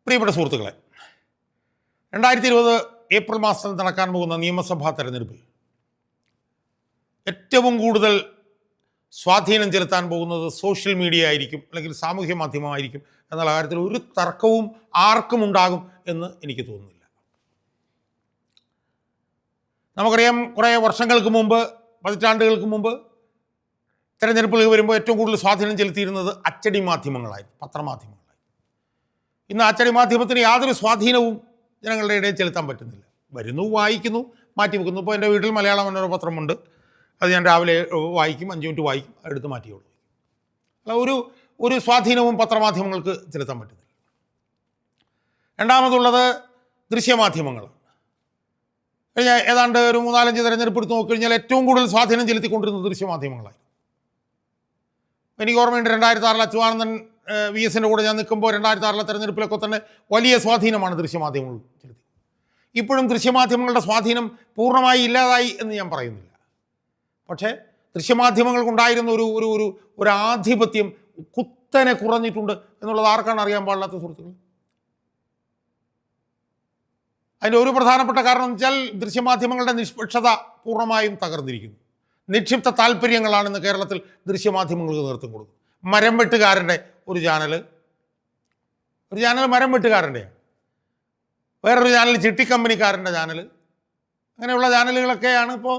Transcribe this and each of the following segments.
പ്രിയപ്പെട്ട സുഹൃത്തുക്കളെ, 2020 ഏപ്രിൽ മാസത്തിൽ നടക്കാൻ പോകുന്ന നിയമസഭാ തെരഞ്ഞെടുപ്പിൽ ഏറ്റവും കൂടുതൽ സ്വാധീനം ചെലുത്താൻ പോകുന്നത് സോഷ്യൽ മീഡിയ ആയിരിക്കും, അല്ലെങ്കിൽ സാമൂഹ്യ മാധ്യമമായിരിക്കും എന്നുള്ള കാര്യത്തിൽ ഒരു തർക്കവും ആർക്കും ഉണ്ടാകും എന്ന് എനിക്ക് തോന്നുന്നില്ല. നമുക്കറിയാം, കുറേ വർഷങ്ങൾക്ക് മുമ്പ്, പതിറ്റാണ്ടുകൾക്ക് മുമ്പ് തെരഞ്ഞെടുപ്പുകൾ വരുമ്പോൾ ഏറ്റവും കൂടുതൽ സ്വാധീനം ചെലുത്തിയിരുന്നത് അച്ചടി മാധ്യമങ്ങളായിരുന്നു, പത്രമാധ്യമങ്ങളായിരുന്നു. ഇന്ന് അച്ചടി മാധ്യമത്തിന് യാതൊരു സ്വാധീനവും ജനങ്ങളുടെ ഇടയിൽ ചെലുത്താൻ പറ്റുന്നില്ല. വരുന്നു, വായിക്കുന്നു, മാറ്റി വെക്കുന്നു. ഇപ്പോൾ എൻ്റെ വീട്ടിൽ മലയാള മനോരമ പത്രമുണ്ട്. അത് ഞാൻ രാവിലെ വായിക്കും, 5 മിനിറ്റ് വായിക്കും, എടുത്ത് മാറ്റിയോളൂ. അല്ല, ഒരു സ്വാധീനവും പത്രമാധ്യമങ്ങൾക്ക് ചെലുത്താൻ പറ്റുന്നില്ല. രണ്ടാമതുള്ളത് ദൃശ്യമാധ്യമങ്ങളാണ്. കഴിഞ്ഞാൽ ഏതാണ്ട് ഒരു 3-4 തെരഞ്ഞെടുപ്പ് എടുത്ത് നോക്കിക്കഴിഞ്ഞാൽ ഏറ്റവും കൂടുതൽ സ്വാധീനം ചെലുത്തിക്കൊണ്ടിരുന്നത് ദൃശ്യമാധ്യമങ്ങളായി. എനിക്ക് ഓർമ്മയുണ്ട്, 2006 അച്യുതാനന്ദൻ VSൻ്റെ കൂടെ ഞാൻ നിൽക്കുമ്പോൾ 2006 തെരഞ്ഞെടുപ്പിലൊക്കെ തന്നെ വലിയ സ്വാധീനമാണ് ദൃശ്യമാധ്യമങ്ങൾ ചെലുത്തി. ഇപ്പോഴും ദൃശ്യമാധ്യമങ്ങളുടെ സ്വാധീനം പൂർണ്ണമായി ഇല്ലാതായി എന്ന് ഞാൻ പറയുന്നില്ല. പക്ഷേ ദൃശ്യമാധ്യമങ്ങൾക്കുണ്ടായിരുന്ന ഒരു ആധിപത്യം കുത്തനെ കുറഞ്ഞിട്ടുണ്ട് എന്നുള്ളത് ആർക്കാണ് അറിയാൻ പാടില്ലാത്ത സുഹൃത്തുക്കൾ? അതിൻ്റെ ഒരു പ്രധാനപ്പെട്ട കാരണം എന്ന് വെച്ചാൽ ദൃശ്യമാധ്യമങ്ങളുടെ നിഷ്പക്ഷത പൂർണ്ണമായും തകർന്നിരിക്കുന്നു. നിക്ഷിപ്ത താല്പര്യങ്ങളാണ് ഇന്ന് കേരളത്തിൽ ദൃശ്യമാധ്യമങ്ങൾക്ക് നേതൃത്വം കൊടുക്കുന്നത്. മരം വെട്ടുകാരൻ്റെ ഒരു ചാനൽ മരം വെട്ടുകാരൻ്റെയാണ്, വേറൊരു ചാനൽ ചിട്ടിക്കമ്പനിക്കാരൻ്റെ ചാനൽ. അങ്ങനെയുള്ള ചാനലുകളൊക്കെയാണ് ഇപ്പോൾ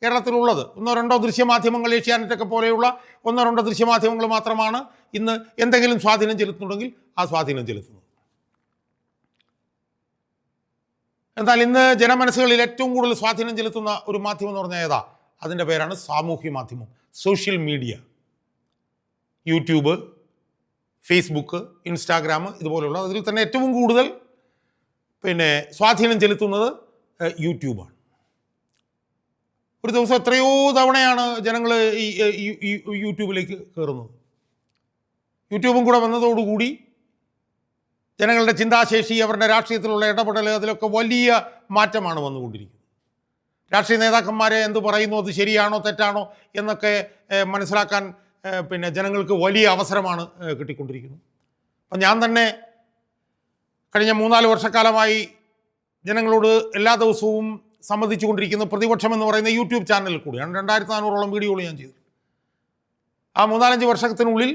കേരളത്തിലുള്ളത്. 1-2 ദൃശ്യമാധ്യമങ്ങൾ, ഏഷ്യാനെറ്റൊക്കെ പോലെയുള്ള 1-2 ദൃശ്യമാധ്യമങ്ങൾ മാത്രമാണ് ഇന്ന് എന്തെങ്കിലും സ്വാധീനം ചെലുത്തുന്നുണ്ടെങ്കിൽ ആ സ്വാധീനം ചെലുത്തുന്നത്. എന്നാൽ ഇന്ന് ജനമനസ്സുകളിൽ ഏറ്റവും കൂടുതൽ സ്വാധീനം ചെലുത്തുന്ന ഒരു മാധ്യമം എന്ന് പറഞ്ഞാൽ ഏതാ? അതിൻ്റെ പേരാണ് സാമൂഹ്യ മാധ്യമം, social media. YouTube, Facebook, Instagram, ഇതുപോലുള്ള അതിൽ തന്നെ ഏറ്റവും കൂടുതൽ സ്വാധീനം ചെലുത്തുന്നത് യൂട്യൂബാണ്. ഒരു ദിവസം എത്രയോ തവണയാണ് ജനങ്ങൾ ഈ യൂട്യൂബിലേക്ക് കയറുന്നത്. യൂട്യൂബും കൂടെ വന്നതോടുകൂടി ജനങ്ങളുടെ ചിന്താശേഷി, അവരുടെ രാഷ്ട്രീയത്തിലുള്ള ഇടപെടൽ, അതിലൊക്കെ വലിയ മാറ്റമാണ് വന്നുകൊണ്ടിരിക്കുന്നത്. രാഷ്ട്രീയ നേതാക്കന്മാരെ എന്ത് പറയുന്നു, അത് ശരിയാണോ തെറ്റാണോ എന്നൊക്കെ മനസ്സിലാക്കാൻ ജനങ്ങൾക്ക് വലിയ അവസരമാണ് കിട്ടിക്കൊണ്ടിരിക്കുന്നത്. അപ്പം ഞാൻ തന്നെ കഴിഞ്ഞ 3-4 വർഷക്കാലമായി ജനങ്ങളോട് എല്ലാ ദിവസവും സംവദിച്ചു കൊണ്ടിരിക്കുന്ന പ്രതിപക്ഷം എന്ന് പറയുന്ന യൂട്യൂബ് ചാനലിൽ കൂടിയാണ്. 2400ഓളം വീഡിയോകൾ ഞാൻ ചെയ്തു. ആ 3-5 വർഷത്തിനുള്ളിൽ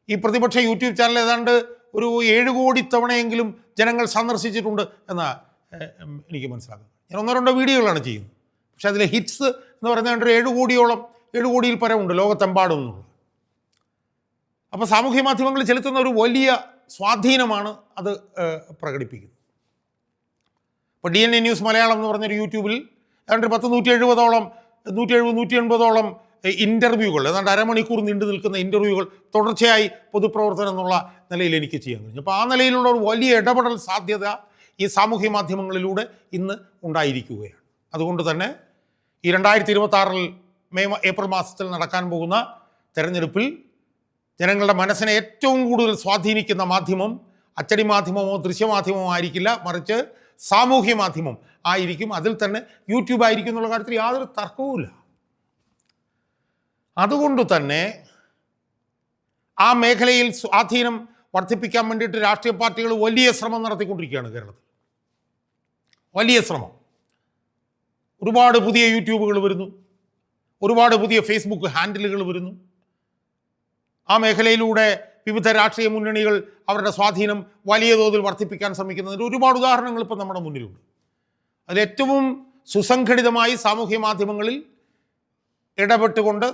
ഈ പ്രതിപക്ഷ യൂട്യൂബ് ചാനൽ ഏതാണ്ട് ഒരു 7 കോടി തവണയെങ്കിലും ജനങ്ങൾ സന്ദർശിച്ചിട്ടുണ്ട് എന്നാണ് എനിക്ക് മനസ്സിലാക്കുന്നത്. ഞാൻ 1-2 വീഡിയോകളാണ് ചെയ്യുന്നത്. പക്ഷേ അതിലെ ഹിറ്റ്സ് എന്ന് പറയുന്നത് 7 കോടിയിൽ പരമുണ്ട് ലോകത്തെമ്പാടും എന്നുള്ളത്. അപ്പോൾ സാമൂഹ്യ മാധ്യമങ്ങളിൽ ചെലുത്തുന്ന ഒരു വലിയ സ്വാധീനമാണ് അത് പ്രകടിപ്പിക്കുന്നത്. ഇപ്പോൾ DNA ന്യൂസ് മലയാളം എന്ന് പറഞ്ഞൊരു യൂട്യൂബിൽ ഏതാണ്ട് 170-180ഓളം ഇൻ്റർവ്യൂകൾ, ഏതാണ്ട് അരമണിക്കൂർ നീണ്ടു നിൽക്കുന്ന ഇൻ്റർവ്യൂകൾ തുടർച്ചയായി പൊതുപ്രവർത്തനം എന്നുള്ള നിലയിൽ എനിക്ക് ചെയ്യാൻ കഴിഞ്ഞു. അപ്പോൾ ആ നിലയിലുള്ള ഒരു വലിയ ഇടപെടൽ സാധ്യത ഈ സാമൂഹ്യ മാധ്യമങ്ങളിലൂടെ ഇന്ന് ഉണ്ടായിരിക്കുകയാണ്. അതുകൊണ്ട് തന്നെ ഈ 2026 ഏപ്രിൽ മാസത്തിൽ നടക്കാൻ പോകുന്ന തെരഞ്ഞെടുപ്പിൽ ജനങ്ങളുടെ മനസ്സിനെ ഏറ്റവും കൂടുതൽ സ്വാധീനിക്കുന്ന മാധ്യമം അച്ചടി മാധ്യമമോ ദൃശ്യമാധ്യമമോ ആയിരിക്കില്ല, മറിച്ച് സാമൂഹ്യ മാധ്യമം ആയിരിക്കും. അതിൽ തന്നെ യൂട്യൂബ് ആയിരിക്കും എന്നുള്ള കാര്യത്തിൽ യാതൊരു തർക്കവുമില്ല. അതുകൊണ്ട് തന്നെ ആ മേഖലയിൽ സ്വാധീനം വർദ്ധിപ്പിക്കാൻ വേണ്ടിയിട്ട് രാഷ്ട്രീയ പാർട്ടികൾ വലിയ ശ്രമം നടത്തിക്കൊണ്ടിരിക്കുകയാണ് കേരളത്തിൽ. വലിയ ശ്രമം. ഒരുപാട് പുതിയ യൂട്യൂബുകൾ വരുന്നു, ഒരുപാട് പുതിയ ഫേസ്ബുക്ക് ഹാൻഡിലുകൾ വരുന്നു. ആ മേഖലയിലൂടെ വിവിധ രാഷ്ട്രീയ മുന്നണികൾ അവരുടെ സ്വാധീനം വലിയ തോതിൽ വർദ്ധിപ്പിക്കാൻ ശ്രമിക്കുന്നതിന് ഒരുപാട് ഉദാഹരണങ്ങൾ ഇപ്പം നമ്മുടെ മുന്നിലുണ്ട്. അതിലേറ്റവും സുസംഘടിതമായി സാമൂഹ്യ മാധ്യമങ്ങളിൽ ഇടപെട്ടുകൊണ്ട്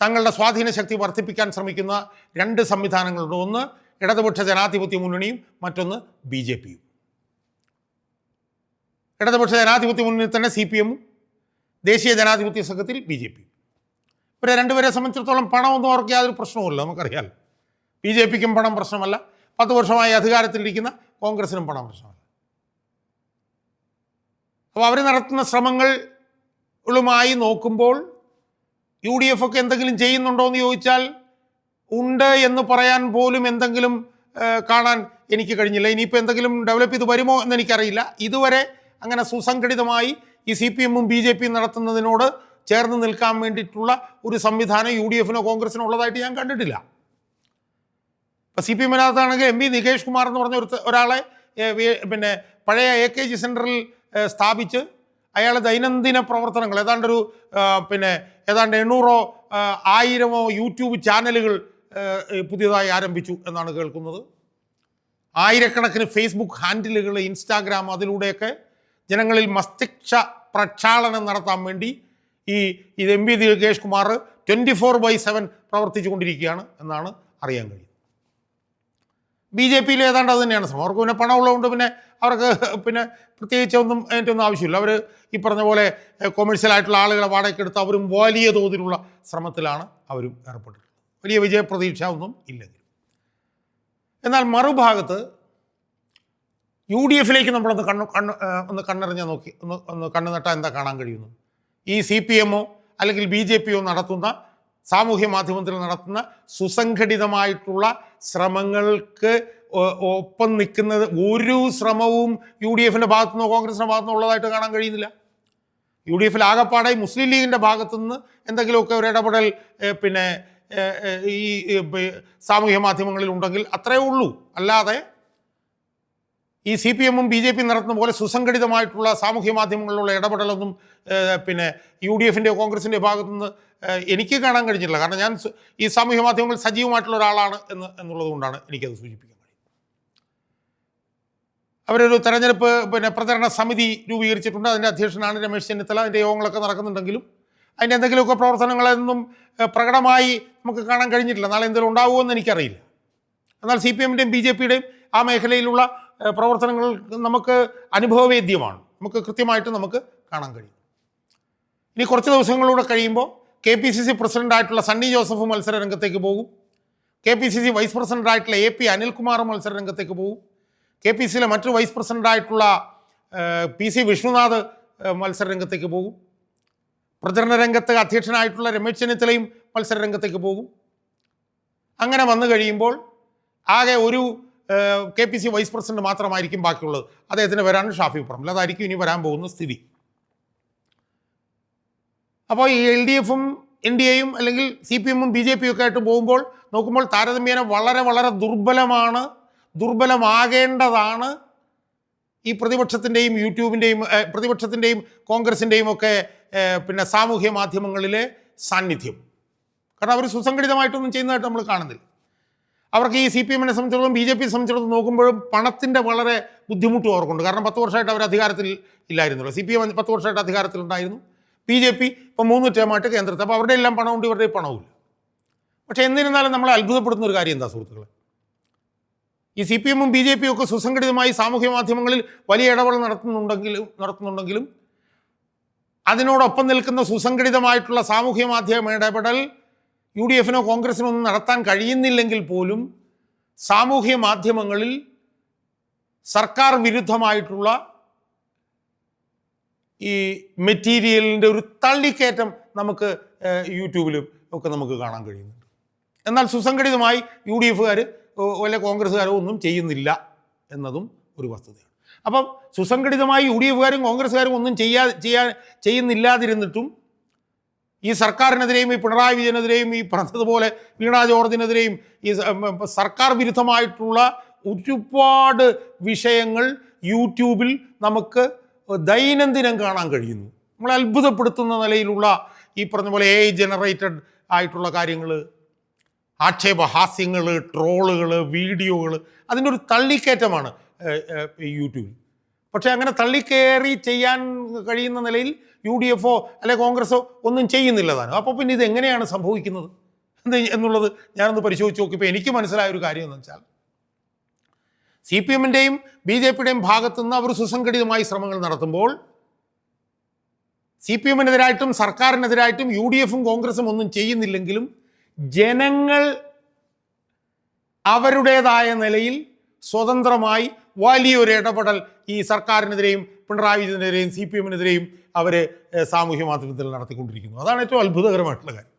തങ്ങളുടെ സ്വാധീന ശക്തി വർദ്ധിപ്പിക്കാൻ ശ്രമിക്കുന്ന 2 സംവിധാനങ്ങളുണ്ട്. ഒന്ന് ഇടതുപക്ഷ ജനാധിപത്യ മുന്നണിയും മറ്റൊന്ന് BJPയും. ഇടതുപക്ഷ ജനാധിപത്യ മുന്നണി തന്നെ CPMഉം, ദേശീയ ജനാധിപത്യ സംഘത്തിൽ BJPയും. ഇവരെ 2 പേരെ സംബന്ധിച്ചിടത്തോളം പണമൊന്നും അവർക്ക് യാതൊരു പ്രശ്നവുമില്ല. നമുക്കറിയാം, BJPക്കും പണം പ്രശ്നമല്ല, 10 വർഷമായി അധികാരത്തിലിരിക്കുന്ന കോൺഗ്രസിനും പണം പ്രശ്നമല്ല. അപ്പോൾ അവർ നടത്തുന്ന ശ്രമങ്ങളുമായി നോക്കുമ്പോൾ UDF ഒക്കെ എന്തെങ്കിലും ചെയ്യുന്നുണ്ടോ എന്ന് ചോദിച്ചാൽ ഉണ്ട് എന്ന് പറയാൻ പോലും എന്തെങ്കിലും കാണാൻ എനിക്ക് കഴിഞ്ഞില്ല. ഇനിയിപ്പോൾ എന്തെങ്കിലും ഡെവലപ്പ് ചെയ്ത് വരുമോ എന്നെനിക്കറിയില്ല. ഇതുവരെ അങ്ങനെ സുസംഘടിതമായി ഈ CPMഉം BJPയും നടത്തുന്നതിനോട് ചേർന്ന് നിൽക്കാൻ വേണ്ടിയിട്ടുള്ള ഒരു സംവിധാനം UDFനോ കോൺഗ്രസിനോ ഉള്ളതായിട്ട് ഞാൻ കണ്ടിട്ടില്ല. ഇപ്പോൾ CPMനകത്താണെങ്കിൽ MP നികേഷ് കുമാർ എന്ന് പറഞ്ഞ ഒരാളെ പിന്നെ പഴയ AKG സെൻറ്ററിൽ സ്ഥാപിച്ച് അയാൾ ദൈനംദിന പ്രവർത്തനങ്ങൾ ഏതാണ്ടൊരു പിന്നെ ഏതാണ്ട് 800-1000 യൂട്യൂബ് ചാനലുകൾ പുതിയതായി ആരംഭിച്ചു എന്നാണ് കേൾക്കുന്നത്. ആയിരക്കണക്കിന് ഫേസ്ബുക്ക് ഹാൻഡിലുകൾ, ഇൻസ്റ്റാഗ്രാം, അതിലൂടെയൊക്കെ ജനങ്ങളിൽ മസ്തിഷ്ക പ്രക്ഷാളനം നടത്താൻ വേണ്ടി ഇത് MP ദിനേഷ് കുമാർ 24/7 പ്രവർത്തിച്ചു കൊണ്ടിരിക്കുകയാണ് എന്നാണ് അറിയാൻ കഴിയുന്നത്. BJPയിൽ ഏതാണ്ട് അത് തന്നെയാണ് ശ്രമം. അവർക്ക് പിന്നെ പണമുള്ളതുകൊണ്ട് പിന്നെ അവർക്ക് പിന്നെ പ്രത്യേകിച്ച് അതിൻ്റെ ഒന്നും ആവശ്യമില്ല. അവർ ഈ പറഞ്ഞ പോലെ കൊമേഴ്സ്യലായിട്ടുള്ള ആളുകളെ വാടകയ്ക്കെടുത്ത് അവരും വലിയ തോതിലുള്ള ശ്രമത്തിലാണ് അവരും ഏർപ്പെട്ടിട്ടുള്ളത്. വലിയ വിജയപ്രതീക്ഷ ഒന്നും ഇല്ലെങ്കിൽ. എന്നാൽ മറുഭാഗത്ത് UDFിലേക്ക് നമ്മളൊന്ന് കണ്ണെറിഞ്ഞാൽ നോക്കി ഒന്ന് കണ്ണു നട്ടാൽ എന്താ കാണാൻ കഴിയുന്നു? ഈ CPMO അല്ലെങ്കിൽ BJPയോ നടത്തുന്ന സാമൂഹ്യ മാധ്യമത്തിൽ നടത്തുന്ന സുസംഘടിതമായിട്ടുള്ള ശ്രമങ്ങൾക്ക് ഒപ്പം നിൽക്കുന്നത് ഒരു ശ്രമവും UDFിൻ്റെ ഭാഗത്തുനിന്നോ കോൺഗ്രസിൻ്റെ ഭാഗത്തുനിന്നോ ഉള്ളതായിട്ട് കാണാൻ കഴിയുന്നില്ല. UDFിൽ ആകെപ്പാടെ മുസ്ലിം ലീഗിൻ്റെ ഭാഗത്തുനിന്ന് എന്തെങ്കിലുമൊക്കെ ഒരു ഇടപെടൽ പിന്നെ ഈ സാമൂഹ്യ മാധ്യമങ്ങളിൽ ഉണ്ടെങ്കിൽ അത്രയേ ഉള്ളൂ. അല്ലാതെ ഈ CPMും BJPയും നടത്തുന്ന പോലെ സുസംഘടിതമായിട്ടുള്ള സാമൂഹ്യ മാധ്യമങ്ങളിലുള്ള ഇടപെടലൊന്നും പിന്നെ UDFിൻ്റെ കോൺഗ്രസിൻ്റെ ഭാഗത്തുനിന്ന് എനിക്ക് കാണാൻ കഴിഞ്ഞിട്ടില്ല. കാരണം ഞാൻ ഈ സാമൂഹ്യ മാധ്യമങ്ങളിൽ സജീവമായിട്ടുള്ള ഒരാളാണ് എന്നുള്ളത് കൊണ്ടാണ് എനിക്കത് സൂചിപ്പിക്കാൻ കഴിയും. അവരൊരു തെരഞ്ഞെടുപ്പ് പ്രചരണ സമിതി രൂപീകരിച്ചിട്ടുണ്ട്. അതിൻ്റെ അധ്യക്ഷനാണ് രമേശ് ചെന്നിത്തല. അതിൻ്റെ യോഗങ്ങളൊക്കെ നടക്കുന്നുണ്ടെങ്കിലും അതിൻ്റെ എന്തെങ്കിലുമൊക്കെ പ്രവർത്തനങ്ങളൊന്നും പ്രകടമായി നമുക്ക് കാണാൻ കഴിഞ്ഞിട്ടില്ല. നാളെ എന്തെങ്കിലും ഉണ്ടാവുമെന്ന് എനിക്കറിയില്ല. എന്നാൽ CPMൻ്റെയും BJPയുടെയും ആ മേഖലയിലുള്ള പ്രവർത്തനങ്ങൾ നമുക്ക് അനുഭവവേദ്യമാണ്. നമുക്ക് കൃത്യമായിട്ട് നമുക്ക് കാണാൻ കഴിയും. ഇനി കുറച്ച് ദിവസങ്ങളിലൂടെ കഴിയുമ്പോൾ KPCC പ്രസിഡൻ്റായിട്ടുള്ള സണ്ണി ജോസഫ് മത്സര രംഗത്തേക്ക് പോകും. KPCC വൈസ് പ്രസിഡൻ്റായിട്ടുള്ള AP അനിൽകുമാർ മത്സര രംഗത്തേക്ക് പോകും. KPCCയിലെ മറ്റൊരു വൈസ് പ്രസിഡൻ്റായിട്ടുള്ള PC വിഷ്ണുനാഥ് മത്സര രംഗത്തേക്ക് പോകും. പ്രചരണ രംഗത്ത് അധ്യക്ഷനായിട്ടുള്ള രമേശ് ചെന്നിത്തലയും മത്സര രംഗത്തേക്ക് പോകും. അങ്ങനെ വന്നു കഴിയുമ്പോൾ ആകെ ഒരു KPCC വൈസ് പ്രസിഡന്റ് മാത്രമായിരിക്കും ബാക്കിയുള്ളത്. അദ്ദേഹത്തിന് വരാൻ ഷാഫി പറമ്പിൽ. അതായിരിക്കും ഇനി വരാൻ പോകുന്ന സ്ഥിതി. അപ്പോൾ ഈ LDFും NDAയും അല്ലെങ്കിൽ CPMും BJPയും ഒക്കെ ആയിട്ട് പോകുമ്പോൾ നോക്കുമ്പോൾ താരതമ്യേന വളരെ വളരെ ദുർബലമാകേണ്ടതാണ് ഈ പ്രതിപക്ഷത്തിൻ്റെയും യൂട്യൂബിൻ്റെയും പ്രതിപക്ഷത്തിൻ്റെയും കോൺഗ്രസിൻ്റെയും ഒക്കെ പിന്നെ സാമൂഹ്യ മാധ്യമങ്ങളിലെ സാന്നിധ്യം. കാരണം അവർ സുസംഘടിതമായിട്ടൊന്നും ചെയ്യുന്നതായിട്ട് നമ്മൾ കാണുന്നില്ല. അവർക്ക് ഈ CPMനെ സംബന്ധിച്ചിടത്തോളം BJPയെ സംബന്ധിച്ചിടത്തോളം നോക്കുമ്പോഴും പണത്തിൻ്റെ വളരെ ബുദ്ധിമുട്ടും അവർക്കുണ്ട്. കാരണം 10 വർഷമായിട്ട് അവർ അധികാരത്തിൽ ഇല്ലായിരുന്നല്ലോ. CPM 10 വർഷമായിട്ട് അധികാരത്തിലുണ്ടായിരുന്നു. BJP ഇപ്പോൾ 3 ടേമായിട്ട് കേന്ദ്രത്തിൽ. അപ്പോൾ അവരുടെ എല്ലാം പണമുണ്ട്, ഇവരുടെ പണവുമില്ല. പക്ഷേ എന്നിരുന്നാലും നമ്മളെ അത്ഭുതപ്പെടുന്ന ഒരു കാര്യം എന്താ സുഹൃത്തുക്കളെ? ഈ CPMും BJPയും ഒക്കെ സുസംഘടിതമായി സാമൂഹ്യ മാധ്യമങ്ങളിൽ വലിയ ഇടപെടൽ നടത്തുന്നുണ്ടെങ്കിലും അതിനോടൊപ്പം നിൽക്കുന്ന സുസംഘടിതമായിട്ടുള്ള സാമൂഹ്യ മാധ്യമ ഇടപെടൽ UDFിനോ കോൺഗ്രസിനോ ഒന്നും നടത്താൻ കഴിയുന്നില്ലെങ്കിൽ പോലും സാമൂഹ്യ മാധ്യമങ്ങളിൽ സർക്കാർ വിരുദ്ധമായിട്ടുള്ള ഈ മെറ്റീരിയലിൻ്റെ ഒരു തള്ളിക്കയറ്റം നമുക്ക് യൂട്യൂബിലും ഒക്കെ നമുക്ക് കാണാൻ കഴിയുന്നുണ്ട്. എന്നാൽ സുസംഘടിതമായി UDFുകാർ വല്ല കോൺഗ്രസ്സുകാരോ ഒന്നും ചെയ്യുന്നില്ല എന്നതും ഒരു വസ്തുതയാണ്. അപ്പം സുസംഘടിതമായി UDFുകാരും കോൺഗ്രസ്സുകാരും ഒന്നും ചെയ്യുന്നില്ലാതിരുന്നിട്ടും ഈ സർക്കാരിനെതിരെയും ഈ പിണറായി വിജയനെതിരെയും ഈ പറഞ്ഞതുപോലെ വീണ ജോർജിനെതിരെയും ഈ സർക്കാർ വിരുദ്ധമായിട്ടുള്ള ഒരുപാട് വിഷയങ്ങൾ യൂട്യൂബിൽ നമുക്ക് ദൈനംദിനം കാണാൻ കഴിയുന്നു. നമ്മളെ അത്ഭുതപ്പെടുത്തുന്ന നിലയിലുള്ള ഈ പറഞ്ഞ പോലെ AI ജനറേറ്റഡ് ആയിട്ടുള്ള കാര്യങ്ങൾ, ആക്ഷേപഹാസ്യങ്ങൾ, ട്രോളുകൾ, വീഡിയോകൾ, അതിൻ്റെ ഒരു തള്ളിക്കയറ്റമാണ് യൂട്യൂബിൽ. പക്ഷേ അങ്ങനെ തള്ളിക്കയറി ചെയ്യാൻ കഴിയുന്ന നിലയിൽ UDFോ അല്ലെ കോൺഗ്രസ്സോ ഒന്നും ചെയ്യുന്നില്ല താനും. അപ്പോൾ പിന്നെ ഇതെങ്ങനെയാണ് സംഭവിക്കുന്നത് എന്നുള്ളത് ഞാനൊന്ന് പരിശോധിച്ച് നോക്കിയപ്പോൾ എനിക്ക് മനസ്സിലായ ഒരു കാര്യം എന്ന് വെച്ചാൽ CPMൻ്റെയും BJPയുടെയും ഭാഗത്തുനിന്ന് അവർ സുസംഘടിതമായി ശ്രമങ്ങൾ നടത്തുമ്പോൾ CPMനെതിരായിട്ടും സർക്കാരിനെതിരായിട്ടും UDFും കോൺഗ്രസും ഒന്നും ചെയ്യുന്നില്ലെങ്കിലും ജനങ്ങൾ അവരുടേതായ നിലയിൽ സ്വതന്ത്രമായി വലിയൊരു ഇടപെടൽ ഈ സർക്കാരിനെതിരെയും പിണറായി വിജയനെതിരെയും CPMനെതിരെയും അവർ സാമൂഹ്യ മാധ്യമത്തിൽ നടത്തിക്കൊണ്ടിരിക്കുന്നു. അതാണ് ഏറ്റവും അത്ഭുതകരമായിട്ടുള്ള കാര്യം.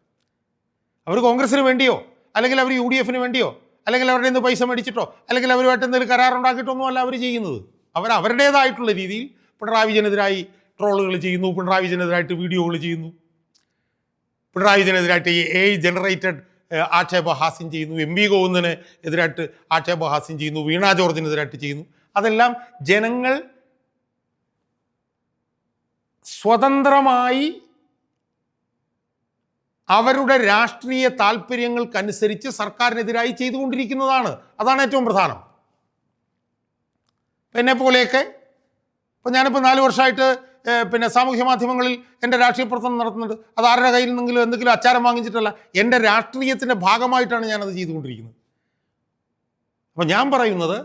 അവർ കോൺഗ്രസിന് വേണ്ടിയോ അല്ലെങ്കിൽ അവർ UDFിന് വേണ്ടിയോ അല്ലെങ്കിൽ അവരുടെ നിന്ന് പൈസ മേടിച്ചിട്ടോ അല്ലെങ്കിൽ അവരുമായിട്ട് എന്തെങ്കിലും കരാറുണ്ടാക്കിയിട്ടൊന്നും അല്ല അവർ ചെയ്യുന്നത്. അവരുടേതായിട്ടുള്ള രീതിയിൽ പിണറായി വിജയനെതിരായി ട്രോളുകൾ ചെയ്യുന്നു, പിണറായി വിജയനെതിരായിട്ട് വീഡിയോകൾ ചെയ്യുന്നു, പിണറായി വിജയനെതിരായിട്ട് AI ജനറേറ്റഡ് ആക്ഷേപഹാസ്യം ചെയ്യുന്നു, MP ഗോവിന്ദന് എതിരായിട്ട് ആക്ഷേപഹാസ്യം ചെയ്യുന്നു, വീണ ജോർജിനെതിരായിട്ട് ചെയ്യുന്നു. അതെല്ലാം ജനങ്ങൾ സ്വതന്ത്രമായി അവരുടെ രാഷ്ട്രീയ താല്പര്യങ്ങൾക്കനുസരിച്ച് സർക്കാരിനെതിരായി ചെയ്തുകൊണ്ടിരിക്കുന്നതാണ്. അതാണ് ഏറ്റവും പ്രധാനം. എന്നെ പോലെയൊക്കെ ഇപ്പം ഞാനിപ്പോൾ 4 വർഷമായിട്ട് സാമൂഹ്യ മാധ്യമങ്ങളിൽ എൻ്റെ രാഷ്ട്രീയ പ്രവർത്തനം നടത്തുന്നുണ്ട്. അത് ആരുടെ കയ്യിൽ നിന്നെങ്കിലും എന്തെങ്കിലും അച്ചാരം വാങ്ങിച്ചിട്ടല്ല, എൻ്റെ രാഷ്ട്രീയത്തിൻ്റെ ഭാഗമായിട്ടാണ് ഞാനത് ചെയ്തുകൊണ്ടിരിക്കുന്നത്. അപ്പോൾ ഞാൻ പറയുന്നത്,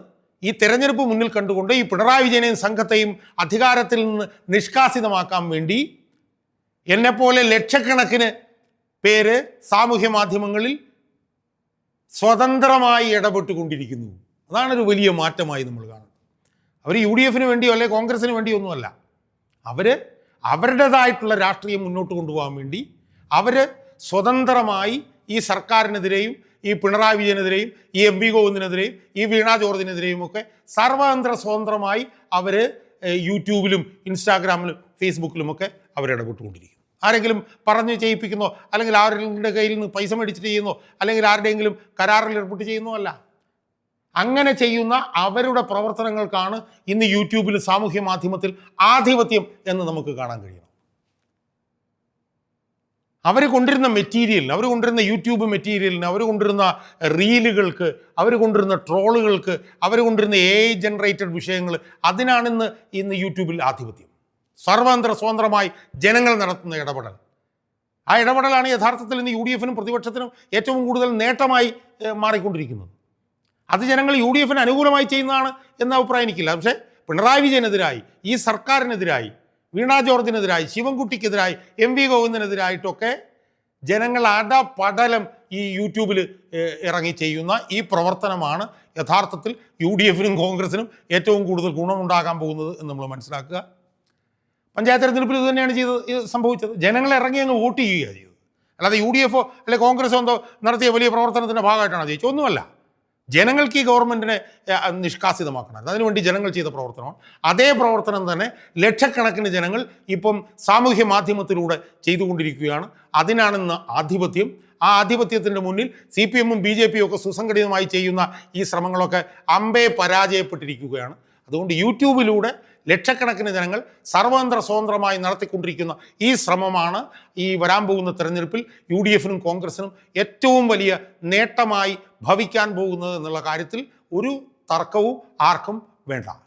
ഈ തെരഞ്ഞെടുപ്പ് മുന്നിൽ കണ്ടുകൊണ്ട് ഈ പിണറായി വിജയനെയും സംഘത്തെയും അധികാരത്തിൽ നിന്ന് നിഷ്കാസിതമാക്കാൻ വേണ്ടി എന്നെപ്പോലെ ലക്ഷക്കണക്കിന് പേര് സാമൂഹ്യ മാധ്യമങ്ങളിൽ സ്വതന്ത്രമായി ഇടപെട്ടുകൊണ്ടിരിക്കുന്നു. അതാണൊരു വലിയ മാറ്റമായി നമ്മൾ കാണുന്നത്. അവർ UDF വേണ്ടിയോ അല്ലെങ്കിൽ കോൺഗ്രസിന് വേണ്ടിയോ ഒന്നുമല്ല. അവർ അവരുടേതായിട്ടുള്ള രാഷ്ട്രീയം മുന്നോട്ട് കൊണ്ടുപോകാൻ വേണ്ടി അവർ സ്വതന്ത്രമായി ഈ സർക്കാരിനെതിരെയും ഈ പിണറായി വിജയനെതിരെയും ഈ MP ഗോവിന്ദനെതിരെയും ഈ വീണ ജോർജിനെതിരെയും ഒക്കെ സ്വതന്ത്രമായി അവർ യൂട്യൂബിലും ഇൻസ്റ്റാഗ്രാമിലും ഫേസ്ബുക്കിലുമൊക്കെ അവരിടപെട്ടുകൊണ്ടിരിക്കുന്നു. ആരെങ്കിലും പറഞ്ഞ് ചെയ്യിപ്പിക്കുന്നോ അല്ലെങ്കിൽ ആരുടെ കയ്യിൽ നിന്ന് പൈസ മേടിച്ചിട്ട് ചെയ്യുന്നോ അല്ലെങ്കിൽ ആരുടെയെങ്കിലും കരാറിൽ ഏർപ്പെട്ട് ചെയ്യുന്നോ അല്ല. അങ്ങനെ ചെയ്യുന്ന അവരുടെ പ്രവർത്തനങ്ങൾക്കാണ് ഇന്ന് യൂട്യൂബിൽ സാമൂഹ്യ മാധ്യമത്തിൽ ആധിപത്യം എന്ന് നമുക്ക് കാണാൻ കഴിയണം. അവർ കൊണ്ടിരുന്ന മെറ്റീരിയലിന്, അവർ കൊണ്ടിരുന്ന യൂട്യൂബ് മെറ്റീരിയലിന്, അവർ കൊണ്ടിരുന്ന റീലുകൾക്ക്, അവർ കൊണ്ടിരുന്ന ട്രോളുകൾക്ക്, അവർ കൊണ്ടിരുന്ന AI ജനറേറ്റഡ് വിഷയങ്ങൾ, അതിനാണ് ഇന്ന് യൂട്യൂബിൽ ആധിപത്യം. സ്വതന്ത്രമായി ജനങ്ങൾ നടത്തുന്ന ഇടപെടൽ, ആ ഇടപെടലാണ് യഥാർത്ഥത്തിൽ ഇന്ന് UDF പ്രതിപക്ഷത്തിനും ഏറ്റവും കൂടുതൽ നേട്ടമായി മാറിക്കൊണ്ടിരിക്കുന്നത്. അത് ജനങ്ങൾ UDF അനുകൂലമായി ചെയ്യുന്നതാണ് എന്ന അഭിപ്രായം എനിക്കില്ല. പക്ഷേ പിണറായി വിജയനെതിരായി, ഈ സർക്കാരിനെതിരായി, വീണ ജോർജിനെതിരായി, ശിവൻകുട്ടിക്കെതിരായി, MP ഗോവിന്ദനെതിരായിട്ടൊക്കെ ജനങ്ങൾ അടപടലം ഈ യൂട്യൂബിൽ ഇറങ്ങി ചെയ്യുന്ന ഈ പ്രവർത്തനമാണ് യഥാർത്ഥത്തിൽ UDF കോൺഗ്രസിനും ഏറ്റവും കൂടുതൽ ഗുണമുണ്ടാകാൻ പോകുന്നത് എന്ന് നമ്മൾ മനസ്സിലാക്കുക. പഞ്ചായത്ത് തെരഞ്ഞെടുപ്പിൽ ഇത് തന്നെയാണ് സംഭവിച്ചത്. ജനങ്ങൾ ഇറങ്ങി അങ്ങ് വോട്ട് ചെയ്യുകയാണ് ചെയ്തത്. അല്ലാതെ UDF അല്ലെങ്കിൽ കോൺഗ്രസോ എന്തോ നടത്തിയ വലിയ പ്രവർത്തനത്തിൻ്റെ ഭാഗമായിട്ടാണ് ജയിച്ചത്, ഒന്നുമല്ല. ജനങ്ങൾക്ക് ഈ ഗവൺമെൻറ്റിനെ നിഷ്കാസിതമാക്കണം, അതിനുവേണ്ടി ജനങ്ങൾ ചെയ്ത പ്രവർത്തനമാണ്. അതേ പ്രവർത്തനം തന്നെ ലക്ഷക്കണക്കിന് ജനങ്ങൾ ഇപ്പം സാമൂഹ്യ മാധ്യമത്തിലൂടെ ചെയ്തുകൊണ്ടിരിക്കുകയാണ്. അതിനാണിന്ന് ആധിപത്യം. ആ ആധിപത്യത്തിൻ്റെ മുന്നിൽ CPM BJP ഒക്കെ സുസംഘടിതമായി ചെയ്യുന്ന ഈ ശ്രമങ്ങളൊക്കെ അമ്പേ പരാജയപ്പെട്ടിരിക്കുകയാണ്. അതുകൊണ്ട് യൂട്യൂബിലൂടെ ലക്ഷക്കണക്കിന് ജനങ്ങൾ സ്വതന്ത്രമായി നടത്തിക്കൊണ്ടിരിക്കുന്ന ഈ ശ്രമമാണ് ഈ വരാൻ പോകുന്ന തെരഞ്ഞെടുപ്പിൽ UDF കോൺഗ്രസിനും ഏറ്റവും വലിയ നേട്ടമായി ഭവിക്കാൻ പോകുന്നത് എന്നുള്ള കാര്യത്തിൽ ഒരു തർക്കവും ആർക്കും വേണ്ട.